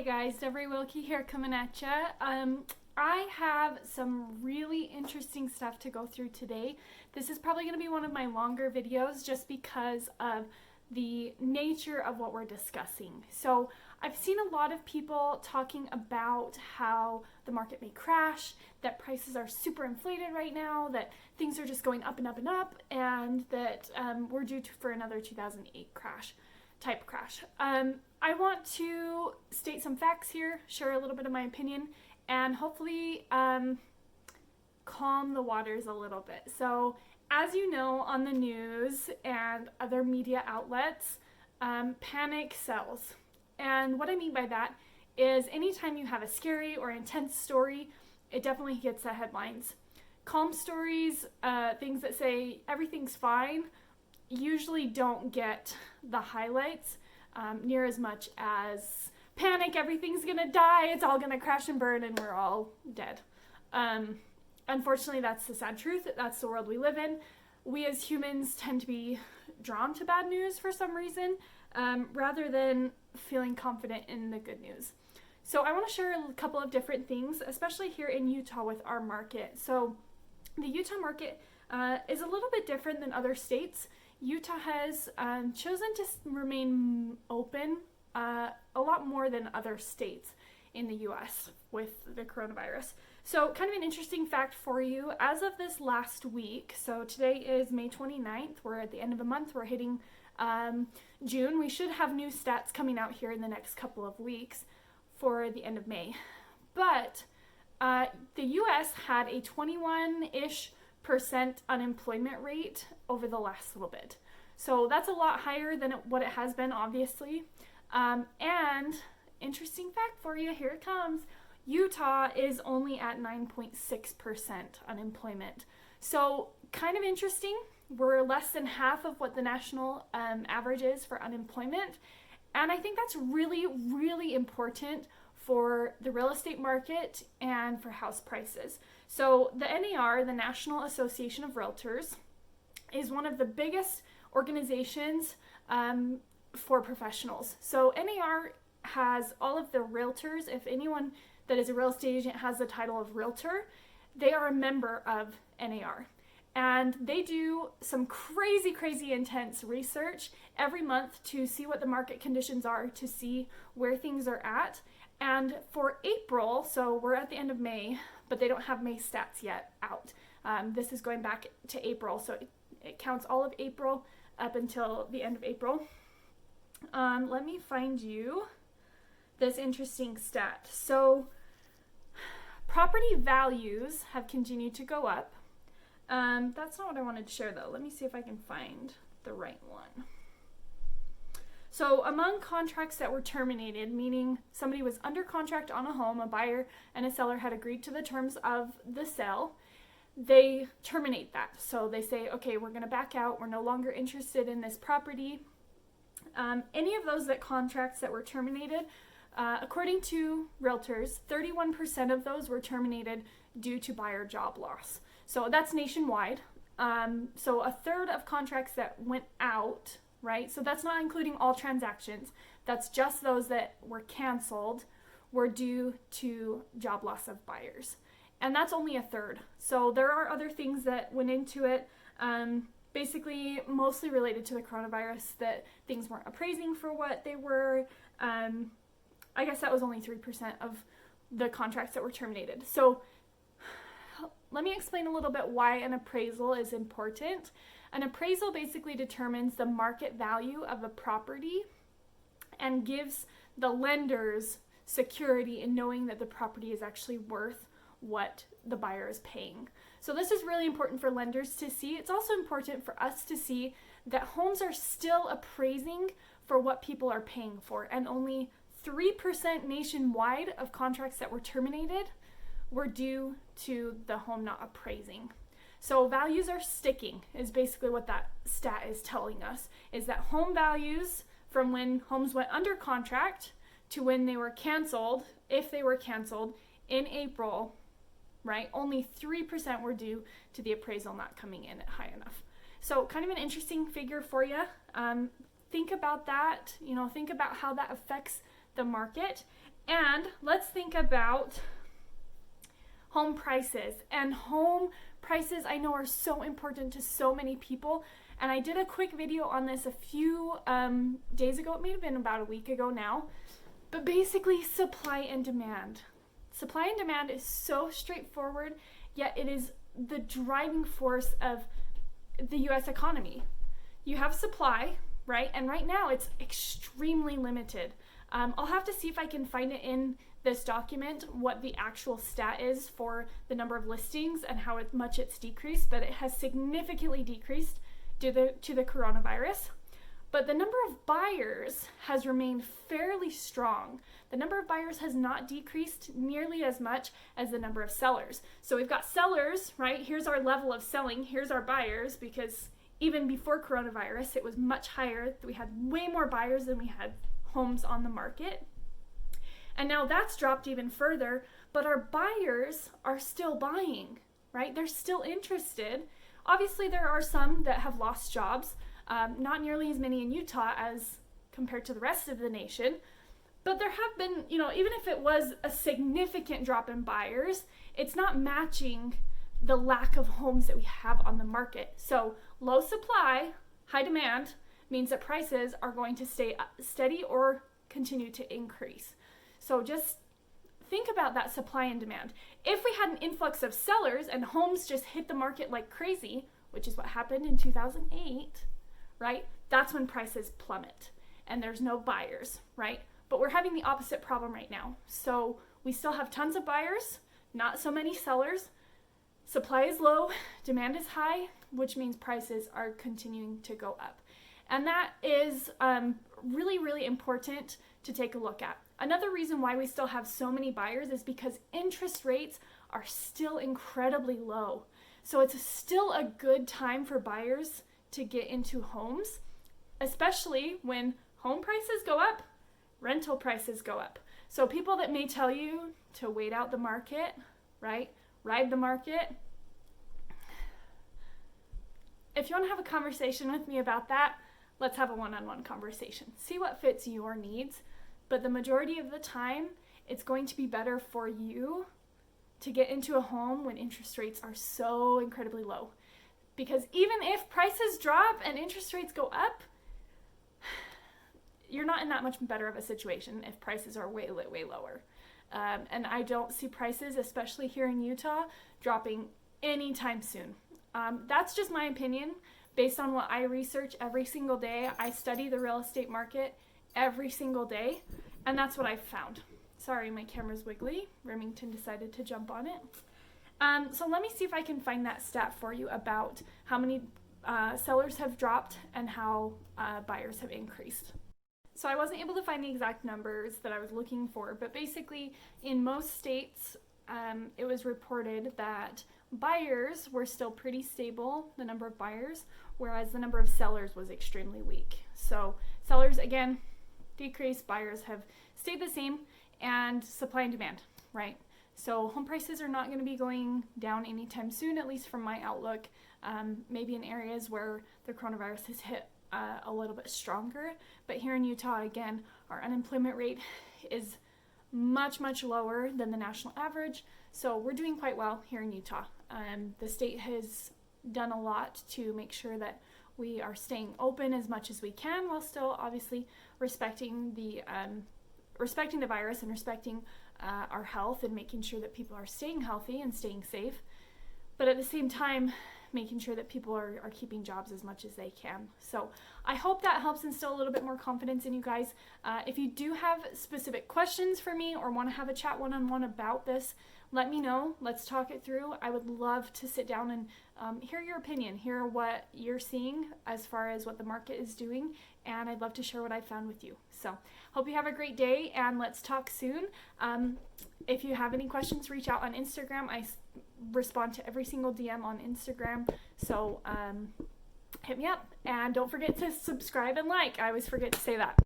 Guys, Deborah Wilkie here coming at ya. I have some really interesting stuff to go through today. This is probably going to be one of my longer videos just because of the nature of what we're discussing. So I've seen a lot of people talking about how the market may crash, that prices are super inflated right now, that things are just going up and up and up, and that we're due for another 2008 type crash. I want to state some facts here, share a little bit of my opinion, and hopefully calm the waters a little bit. So, as you know, on the news and other media outlets, panic sells. And what I mean by that is anytime you have a scary or intense story, it definitely gets the headlines. Calm stories, things that say everything's fine, usually don't get the highlights near as much as panic, everything's gonna die, it's all gonna crash and burn, and we're all dead. Unfortunately, that's the sad truth. That's the world we live in. We as humans tend to be drawn to bad news for some reason, rather than feeling confident in the good news. So I want to share a couple of different things, especially here in Utah with our market. So the Utah market is a little bit different than other states. Utah has chosen to remain open a lot more than other states in the U.S. with the coronavirus. So kind of an interesting fact for you, as of this last week, so today is May 29th, we're at the end of the month, we're hitting June. We should have new stats coming out here in the next couple of weeks for the end of May. But the U.S. had a 21-ish% unemployment rate over the last little bit. So that's a lot higher than what it has been, obviously. And interesting fact for you, here it comes. Utah is only at 9.6% unemployment. So kind of interesting. We're less than half of what the national average is for unemployment. And I think that's really, really important for the real estate market and for house prices. So the NAR, the National Association of Realtors, is one of the biggest organizations for professionals. So NAR has all of the realtors. If anyone that is a real estate agent has the title of realtor, they are a member of NAR. And they do some crazy, crazy intense research every month to see what the market conditions are, to see where things are at. And for April, so we're at the end of May, but they don't have May stats yet out. This is going back to April, so it counts all of April up until the end of April. Let me find you this interesting stat. So property values have continued to go up. That's not what I wanted to share though. Let me see if I can find the right one. So among contracts that were terminated, meaning somebody was under contract on a home, a buyer and a seller had agreed to the terms of the sale, they terminate that. So they say, okay, we're going to back out. We're no longer interested in this property. Any of those contracts that were terminated, according to realtors, 31% of those were terminated due to buyer job loss. So that's nationwide. So a third of contracts that went out, right? So that's not including all transactions. That's just those that were canceled, were due to job loss of buyers. And that's only a third. So there are other things that went into it, basically mostly related to the coronavirus, that things weren't appraising for what they were. I guess that was only 3% of the contracts that were terminated. So let me explain a little bit why an appraisal is important. An appraisal basically determines the market value of a property and gives the lenders security in knowing that the property is actually worth what the buyer is paying. So this is really important for lenders to see. It's also important for us to see that homes are still appraising for what people are paying for, and only 3% nationwide of contracts that were terminated were due to the home not appraising. So values are sticking is basically what that stat is telling us, is that home values from when homes went under contract to when they were canceled, if they were canceled in April, right, only 3% were due to the appraisal not coming in at high enough. So kind of an interesting figure for you. Think about that, think about how that affects the market. And let's think about home prices. And home prices, I know, are so important to so many people. And I did a quick video on this a few days ago. It may have been about a week ago now. But basically, supply and demand. Supply and demand is so straightforward, yet it is the driving force of the US economy. You have supply, right? And right now it's extremely limited. I'll have to see if I can find it in this document, what the actual stat is for the number of listings and how much it's decreased, but it has significantly decreased due to the coronavirus. But the number of buyers has remained fairly strong. The number of buyers has not decreased nearly as much as the number of sellers. So we've got sellers, right? Here's our level of selling. Here's our buyers, because even before coronavirus, it was much higher. We had way more buyers than we had homes on the market. And now that's dropped even further, but our buyers are still buying, right? They're still interested. Obviously, there are some that have lost jobs. Not nearly as many in Utah as compared to the rest of the nation. But there have been, even if it was a significant drop in buyers, it's not matching the lack of homes that we have on the market. So low supply, high demand means that prices are going to stay steady or continue to increase. So just think about that supply and demand. If we had an influx of sellers and homes just hit the market like crazy, which is what happened in 2008, right? That's when prices plummet and there's no buyers, right? But we're having the opposite problem right now. So we still have tons of buyers, not so many sellers. Supply is low, demand is high, which means prices are continuing to go up. And that is really, really important to take a look at. Another reason why we still have so many buyers is because interest rates are still incredibly low. So it's still a good time for buyers to get into homes, especially when home prices go up, rental prices go up. So people that may tell you to wait out the market, right? Ride the market. If you want to have a conversation with me about that, let's have a one-on-one conversation. See what fits your needs. But the majority of the time, it's going to be better for you to get into a home when interest rates are so incredibly low. Because even if prices drop and interest rates go up, you're not in that much better of a situation if prices are way lower. And I don't see prices, especially here in Utah, dropping anytime soon. That's just my opinion based on what I research every single day. I study the real estate market every single day, and that's what I've found. Sorry, my camera's wiggly. Remington decided to jump on it. So let me see if I can find that stat for you about how many sellers have dropped and how buyers have increased. So I wasn't able to find the exact numbers that I was looking for, but basically in most states, it was reported that buyers were still pretty stable, the number of buyers, whereas the number of sellers was extremely weak. So sellers, again, decreased, buyers have stayed the same, and supply and demand, right? So home prices are not going to be going down anytime soon, at least from my outlook. Maybe in areas where the coronavirus has hit a little bit stronger. But here in Utah, again, our unemployment rate is much lower than the national average. So we're doing quite well here in Utah. The state has done a lot to make sure that we are staying open as much as we can while still obviously respecting the virus and respecting our health and making sure that people are staying healthy and staying safe. But at the same time, making sure that people are keeping jobs as much as they can. So I hope that helps instill a little bit more confidence in you guys. If you do have specific questions for me or want to have a chat one-on-one about this, let me know. Let's talk it through. I would love to sit down and hear your opinion, hear what you're seeing as far as what the market is doing, and I'd love to share what I found with you. So hope you have a great day, and let's talk soon. If you have any questions, reach out on Instagram. I respond to every single DM on Instagram, so hit me up, and don't forget to subscribe and like. I always forget to say that.